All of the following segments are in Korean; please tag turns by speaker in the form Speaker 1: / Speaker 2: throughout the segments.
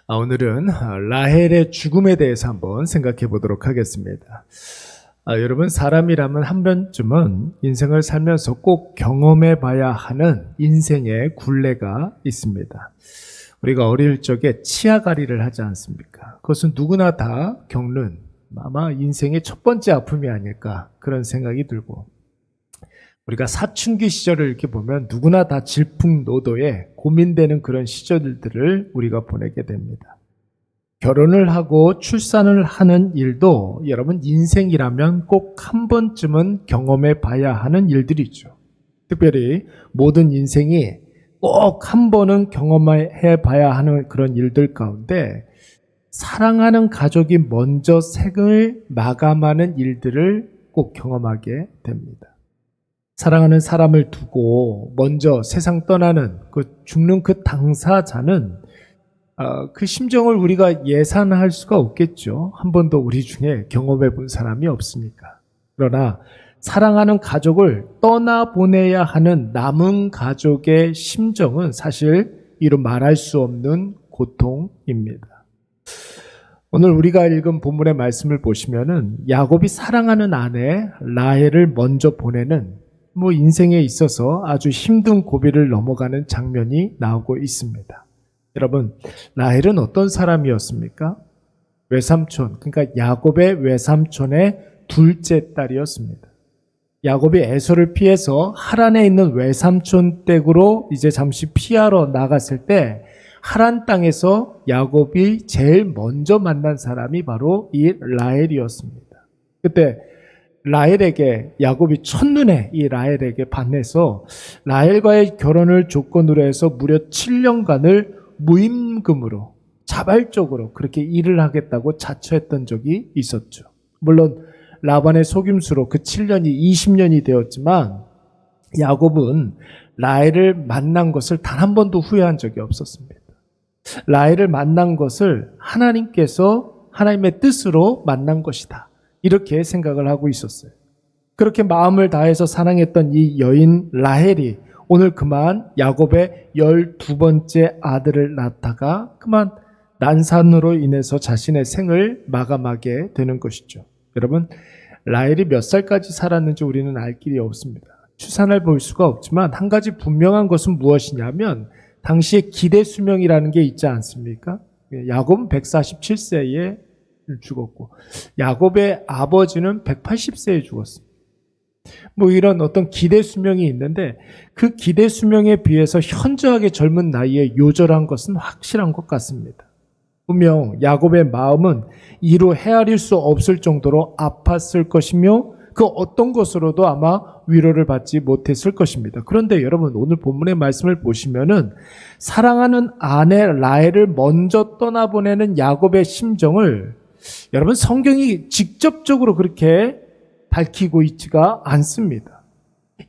Speaker 1: 오늘은 라헬의 죽음에 대해서 한번 생각해 보도록 하겠습니다. 여러분, 사람이라면 한 번쯤은 인생을 살면서 꼭 경험해 봐야 하는 인생의 굴레가 있습니다. 우리가 어릴 적에 치아가리를 하지 않습니까? 그것은 누구나 다 겪는 아마 인생의 첫 번째 아픔이 아닐까 그런 생각이 들고, 우리가 사춘기 시절을 이렇게 보면 누구나 다 질풍노도에 고민되는 그런 시절들을 우리가 보내게 됩니다. 결혼을 하고 출산을 하는 일도 여러분 인생이라면 꼭 한 번쯤은 경험해 봐야 하는 일들이죠. 특별히 모든 인생이 꼭 한 번은 경험해 봐야 하는 그런 일들 가운데 사랑하는 가족이 먼저 생을 마감하는 일들을 꼭 경험하게 됩니다. 사랑하는 사람을 두고 먼저 세상 떠나는 그 죽는 그 당사자는 그 심정을 우리가 예상할 수가 없겠죠. 한 번도 우리 중에 경험해 본 사람이 없으니까. 그러나 사랑하는 가족을 떠나보내야 하는 남은 가족의 심정은 사실 이루 말할 수 없는 고통입니다. 오늘 우리가 읽은 본문의 말씀을 보시면은 야곱이 사랑하는 아내 라헬을 먼저 보내는 인생에 있어서 아주 힘든 고비를 넘어가는 장면이 나오고 있습니다. 여러분, 라헬은 어떤 사람이었습니까? 외삼촌, 그러니까 야곱의 외삼촌의 둘째 딸이었습니다. 야곱이 에서를 피해서 하란에 있는 외삼촌 댁으로 이제 잠시 피하러 나갔을 때 하란 땅에서 야곱이 제일 먼저 만난 사람이 바로 이 라헬이었습니다. 그때 라헬에게 야곱이 첫눈에 이 라헬에게 반해서 라헬과의 결혼을 조건으로 해서 무려 7년간을 무임금으로 자발적으로 그렇게 일을 하겠다고 자처했던 적이 있었죠. 물론 라반의 속임수로 그 7년이 20년이 되었지만 야곱은 라헬을 만난 것을 단 한 번도 후회한 적이 없었습니다. 라헬을 만난 것을 하나님께서 하나님의 뜻으로 만난 것이다, 이렇게 생각을 하고 있었어요. 그렇게 마음을 다해서 사랑했던 이 여인 라헬이 오늘 그만 야곱의 12번째 아들을 낳다가 그만 난산으로 인해서 자신의 생을 마감하게 되는 것이죠. 여러분, 라헬이 몇 살까지 살았는지 우리는 알 길이 없습니다. 추산을 볼 수가 없지만 한 가지 분명한 것은 무엇이냐면 당시에 기대 수명이라는 게 있지 않습니까? 야곱은 147세에 죽었고 야곱의 아버지는 180세에 죽었습니다. 이런 어떤 기대 수명이 있는데 그 기대 수명에 비해서 현저하게 젊은 나이에 요절한 것은 확실한 것 같습니다. 분명 야곱의 마음은 이루 헤아릴 수 없을 정도로 아팠을 것이며 그 어떤 것으로도 아마 위로를 받지 못했을 것입니다. 그런데 여러분, 오늘 본문의 말씀을 보시면은 사랑하는 아내 라헬을 먼저 떠나보내는 야곱의 심정을 여러분, 성경이 직접적으로 그렇게 밝히고 있지가 않습니다.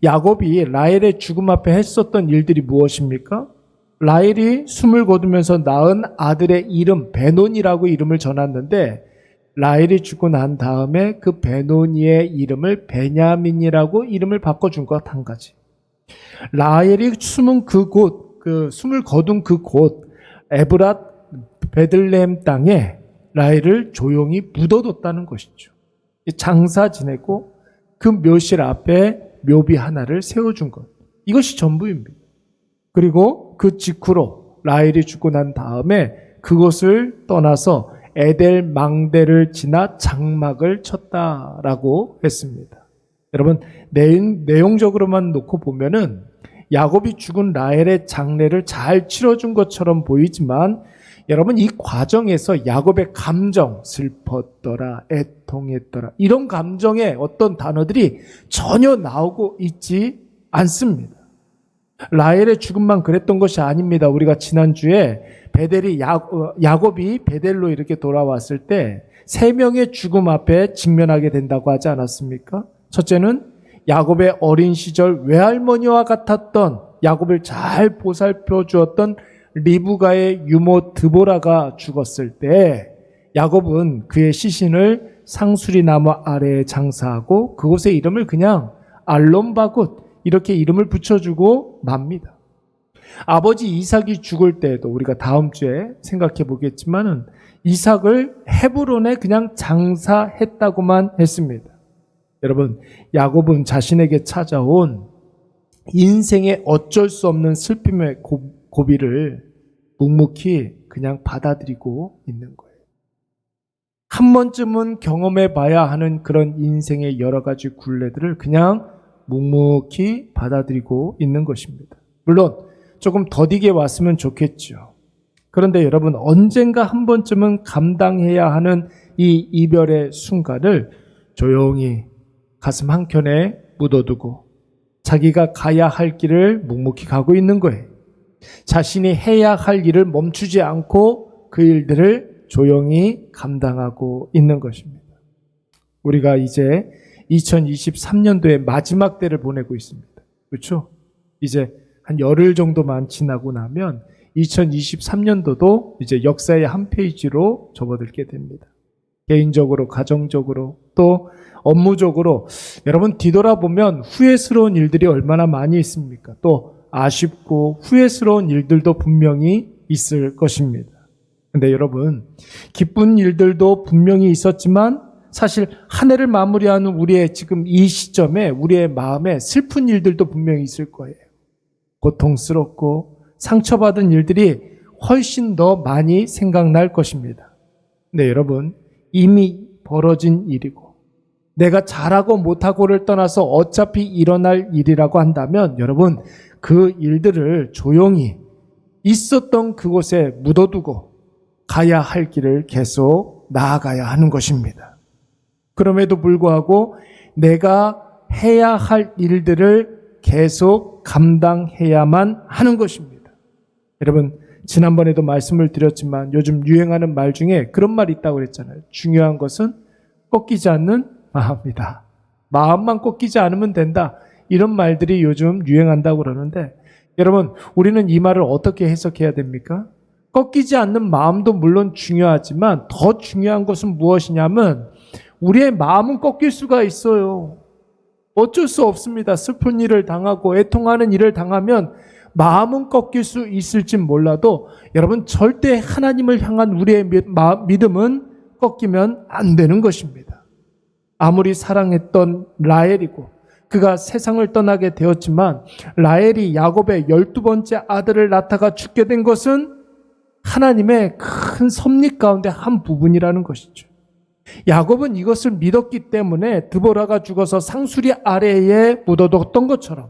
Speaker 1: 야곱이 라헬의 죽음 앞에 했었던 일들이 무엇입니까? 라헬이 숨을 거두면서 낳은 아들의 이름 베노니라고 이름을 전했는데 라헬이 죽고 난 다음에 그 베노니의 이름을 베냐민이라고 이름을 바꿔준 것 한 가지. 라헬이 숨은 숨을 거둔 그곳 에브랏 베들레헴 땅에 라헬을 조용히 묻어뒀다는 것이죠. 장사 지내고 그 묘실 앞에 묘비 하나를 세워준 것, 이것이 전부입니다. 그리고 그 직후로 라헬이 죽고 난 다음에 그곳을 떠나서 에델 망대를 지나 장막을 쳤다라고 했습니다. 여러분, 내용적으로만 놓고 보면은 야곱이 죽은 라헬의 장례를 잘 치러준 것처럼 보이지만 여러분, 이 과정에서 야곱의 감정, 슬펐더라, 애통했더라, 이런 감정의 어떤 단어들이 전혀 나오고 있지 않습니다. 라헬의 죽음만 그랬던 것이 아닙니다. 우리가 지난주에 야곱이 베델로 이렇게 돌아왔을 때 세 명의 죽음 앞에 직면하게 된다고 하지 않았습니까? 첫째는 야곱의 어린 시절 외할머니와 같았던, 야곱을 잘 보살펴 주었던 리브가의 유모 드보라가 죽었을 때 야곱은 그의 시신을 상수리 나무 아래에 장사하고 그곳의 이름을 그냥 알론바굿, 이렇게 이름을 붙여주고 맙니다. 아버지 이삭이 죽을 때에도 우리가 다음 주에 생각해 보겠지만은 이삭을 헤브론에 그냥 장사했다고만 했습니다. 여러분, 야곱은 자신에게 찾아온 인생의 어쩔 수 없는 슬픔의 고비를 묵묵히 그냥 받아들이고 있는 거예요. 한 번쯤은 경험해 봐야 하는 그런 인생의 여러 가지 굴레들을 그냥 묵묵히 받아들이고 있는 것입니다. 물론 조금 더디게 왔으면 좋겠죠. 그런데 여러분, 언젠가 한 번쯤은 감당해야 하는 이 이별의 순간을 조용히 가슴 한켠에 묻어두고 자기가 가야 할 길을 묵묵히 가고 있는 거예요. 자신이 해야 할 일을 멈추지 않고 그 일들을 조용히 감당하고 있는 것입니다. 우리가 이제 2023년도의 마지막 때를 보내고 있습니다. 그렇죠? 이제 한 열흘 정도만 지나고 나면 2023년도도 이제 역사의 한 페이지로 접어들게 됩니다. 개인적으로, 가정적으로, 또 업무적으로 여러분 뒤돌아보면 후회스러운 일들이 얼마나 많이 있습니까? 또 아쉽고 후회스러운 일들도 분명히 있을 것입니다. 근데 여러분, 기쁜 일들도 분명히 있었지만 사실 한 해를 마무리하는 우리의 지금 이 시점에 우리의 마음에 슬픈 일들도 분명히 있을 거예요. 고통스럽고 상처받은 일들이 훨씬 더 많이 생각날 것입니다. 근데 여러분, 이미 벌어진 일이고 내가 잘하고 못하고를 떠나서 어차피 일어날 일이라고 한다면 여러분, 그 일들을 조용히 있었던 그곳에 묻어두고 가야 할 길을 계속 나아가야 하는 것입니다. 그럼에도 불구하고 내가 해야 할 일들을 계속 감당해야만 하는 것입니다. 여러분, 지난번에도 말씀을 드렸지만 요즘 유행하는 말 중에 그런 말이 있다고 그랬잖아요. 중요한 것은 꺾이지 않는 마음이다. 마음만 꺾이지 않으면 된다. 이런 말들이 요즘 유행한다고 그러는데 여러분, 우리는 이 말을 어떻게 해석해야 됩니까? 꺾이지 않는 마음도 물론 중요하지만 더 중요한 것은 무엇이냐면 우리의 마음은 꺾일 수가 있어요. 어쩔 수 없습니다. 슬픈 일을 당하고 애통하는 일을 당하면 마음은 꺾일 수 있을지 몰라도 여러분, 절대 하나님을 향한 우리의 믿음은 꺾이면 안 되는 것입니다. 아무리 사랑했던 라헬이고 그가 세상을 떠나게 되었지만 라헬이 야곱의 12번째 아들을 낳다가 죽게 된 것은 하나님의 큰 섭리 가운데 한 부분이라는 것이죠. 야곱은 이것을 믿었기 때문에 드보라가 죽어서 상수리 아래에 묻어뒀던 것처럼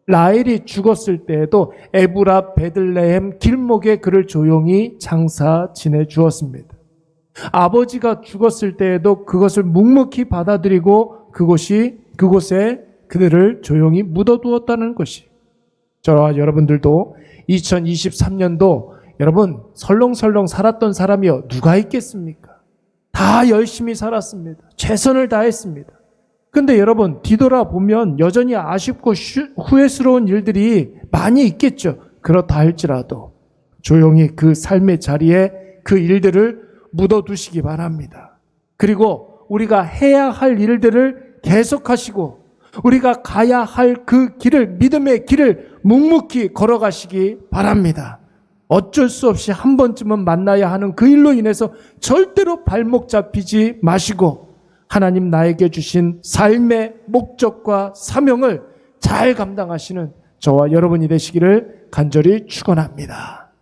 Speaker 1: 라헬이 죽었을 때에도 에브라 베들레헴 길목에 그를 조용히 장사 지내주었습니다. 아버지가 죽었을 때에도 그것을 묵묵히 받아들이고 그곳에 그들을 조용히 묻어두었다는 것이, 저와 여러분들도 2023년도 여러분 설렁설렁 살았던 사람이요 누가 있겠습니까? 다 열심히 살았습니다. 최선을 다했습니다. 근데 여러분 뒤돌아보면 여전히 아쉽고 후회스러운 일들이 많이 있겠죠. 그렇다 할지라도 조용히 그 삶의 자리에 그 일들을 묻어두시기 바랍니다. 그리고 우리가 해야 할 일들을 계속하시고 우리가 가야 할 그 길을, 믿음의 길을 묵묵히 걸어가시기 바랍니다. 어쩔 수 없이 한 번쯤은 만나야 하는 그 일로 인해서 절대로 발목 잡히지 마시고 하나님 나에게 주신 삶의 목적과 사명을 잘 감당하시는 저와 여러분이 되시기를 간절히 축원합니다.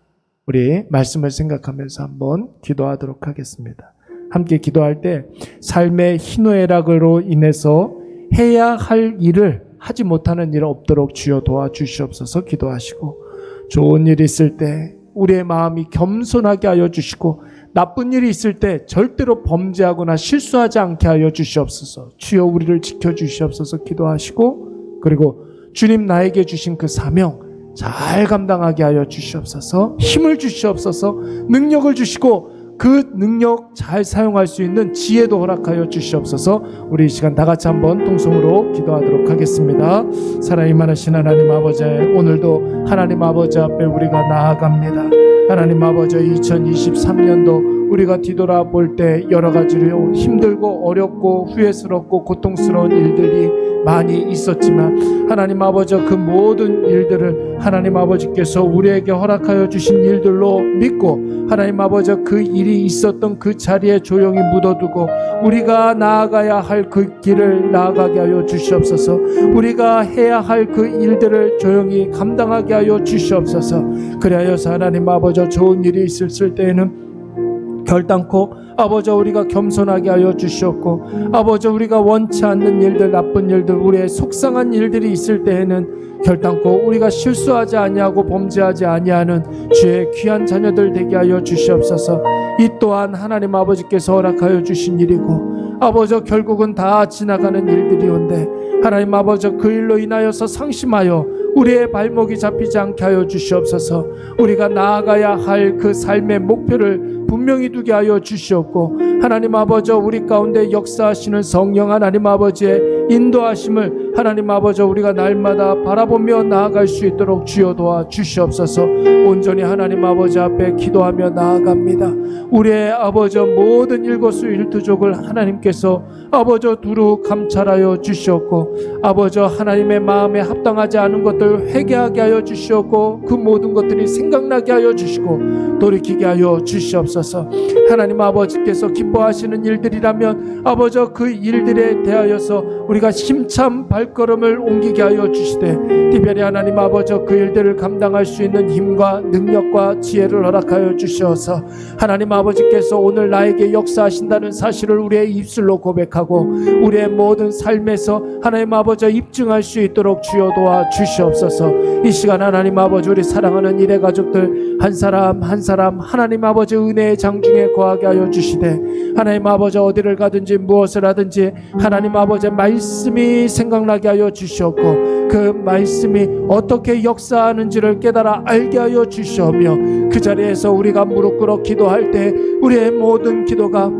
Speaker 1: 우리 말씀을 생각하면서 한번 기도하도록 하겠습니다. 함께 기도할 때 삶의 희노애락으로 인해서 해야 할 일을 하지 못하는 일 없도록 주여 도와주시옵소서. 기도하시고 좋은 일이 있을 때 우리의 마음이 겸손하게 하여 주시고 나쁜 일이 있을 때 절대로 범죄하거나 실수하지 않게 하여 주시옵소서. 주여 우리를 지켜주시옵소서. 기도하시고 그리고 주님 나에게 주신 그 사명 잘 감당하게 하여 주시옵소서. 힘을 주시옵소서. 능력을 주시고 그 능력 잘 사용할 수 있는 지혜도 허락하여 주시옵소서. 우리 이 시간 다 같이 한번 통성으로 기도하도록 하겠습니다. 사랑이 많으신 하나님 아버지, 오늘도 하나님 아버지 앞에 우리가 나아갑니다. 하나님 아버지, 2023년도 우리가 뒤돌아볼 때 여러 가지로 힘들고 어렵고 후회스럽고 고통스러운 일들이 많이 있었지만 하나님 아버지 그 모든 일들을 하나님 아버지께서 우리에게 허락하여 주신 일들로 믿고 하나님 아버지 그 일이 있었던 그 자리에 조용히 묻어두고 우리가 나아가야 할 그 길을 나아가게 하여 주시옵소서. 우리가 해야 할 그 일들을 조용히 감당하게 하여 주시옵소서. 그리하여서 하나님 아버지 좋은 일이 있을 때에는 결단코 아버지 우리가 겸손하게 하여 주시옵고 아버지 우리가 원치 않는 일들 나쁜 일들 우리의 속상한 일들이 있을 때에는 결단코 우리가 실수하지 아니하고 범죄하지 아니하는 주의 귀한 자녀들 되게 하여 주시옵소서. 이 또한 하나님 아버지께서 허락하여 주신 일이고 아버지 결국은 다 지나가는 일들이온데 하나님 아버지 그 일로 인하여서 상심하여 우리의 발목이 잡히지 않게 하여 주시옵소서. 우리가 나아가야 할 그 삶의 목표를 분명히 두게 하여 주시옵고 하나님 아버지 우리 가운데 역사하시는 성령 하나님 아버지의 인도하심을 하나님 아버지 우리가 날마다 바라보며 나아갈 수 있도록 주여 도와 주시옵소서. 온전히 하나님 아버지 앞에 기도하며 나아갑니다. 우리의 아버지 모든 일거수일투족을 하나님께서 아버지 두루 감찰하여 주시옵고 아버지 하나님의 마음에 합당하지 않은 것들 회개하게 하여 주시옵고 그 모든 것들이 생각나게 하여 주시고 돌이키게 하여 주시옵소서. 하나님 아버지께서 기뻐하시는 일들이라면 아버지 그 일들에 대하여서 우리가 심참 발걸음을 옮기게 하여 주시되 특별히 하나님 아버지 그 일들을 감당할 수 있는 힘과 능력과 지혜를 허락하여 주셔서 하나님 아버지께서 오늘 나에게 역사하신다는 사실을 우리의 입술로 고백하고 우리의 모든 삶에서 하나님 아버지 입증할 수 있도록 주여 도와 주시옵소서. 이 시간 하나님 아버지 우리 사랑하는 일의 가족들 한 사람 한 사람 하나님 아버지 은혜의 장중에 거하게 하여 주시되 하나님 아버지 어디를 가든지 무엇을 하든지 하나님 아버지 말씀이 생각나게 하여 주시옵고 그 말씀이 어떻게 역사하는지를 깨달아 알게 하여 주시오며 그 자리에서 우리가 무릎 꿇어 기도할 때 우리의 모든 기도가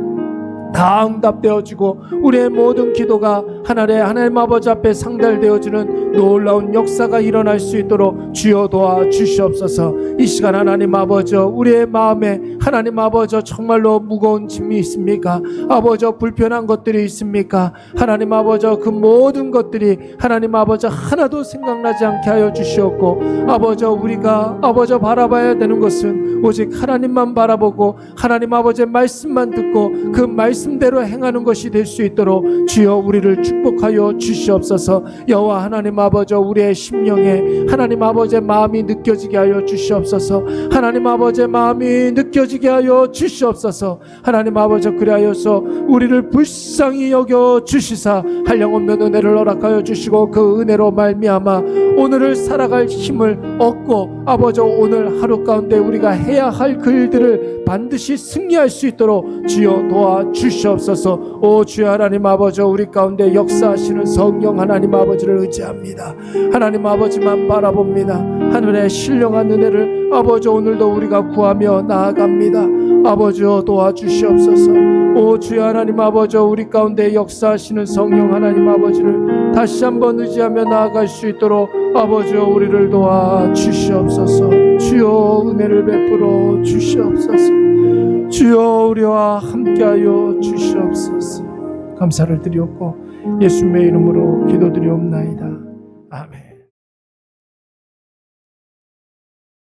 Speaker 1: 다 응답되어지고 우리의 모든 기도가 하나님 아버지 앞에 상달되어지는 놀라운 역사가 일어날 수 있도록 주여 도와 주시옵소서. 이 시간 하나님 아버지 우리의 마음에 하나님 아버지 정말로 무거운 짐이 있습니까? 아버지 불편한 것들이 있습니까? 하나님 아버지 그 모든 것들이 하나님 아버지 하나도 생각나지 않게 하여 주시옵고 아버지 우리가 아버지 바라봐야 되는 것은 오직 하나님만 바라보고 하나님 아버지의 말씀만 듣고 그 말씀대로 행하는 것이 될 수 있도록 주여 우리를 축복하여 주시옵소서. 여호와 하나님 아버지 우리의 심령에 하나님 아버지의 마음이 느껴지게 하여 주시옵소서. 하나님 아버지의 마음이 느껴지게 하여 주시옵소서. 하나님 아버지 그리하여서 우리를 불쌍히 여겨 주시사 한량없는 은혜를 허락하여 주시고 그 은혜로 말미암아 오늘을 살아갈 힘을 얻고 아버지 오늘 하루 가운데 우리가 해야 할 그 일들을 반드시 승리할 수 있도록 주여 도와 주시옵소서. 오 주여 하나님 아버지 우리 가운데 역사하시는 성령 하나님 아버지를 의지합니다. 하나님 아버지만 바라봅니다. 하늘의 신령한 은혜를 아버지 오늘도 우리가 구하며 나아갑니다. 아버지여 도와주시옵소서. 오 주여 하나님 아버지 우리 가운데 역사하시는 성령 하나님 아버지를 다시 한번 의지하며 나아갈 수 있도록 아버지여 우리를 도와주시옵소서. 주여 은혜를 베풀어 주시옵소서. 주여 우리와 함께하여 주시옵소서. 감사를 드렸고 예수님의 이름으로 기도드리옵나이다. 아멘.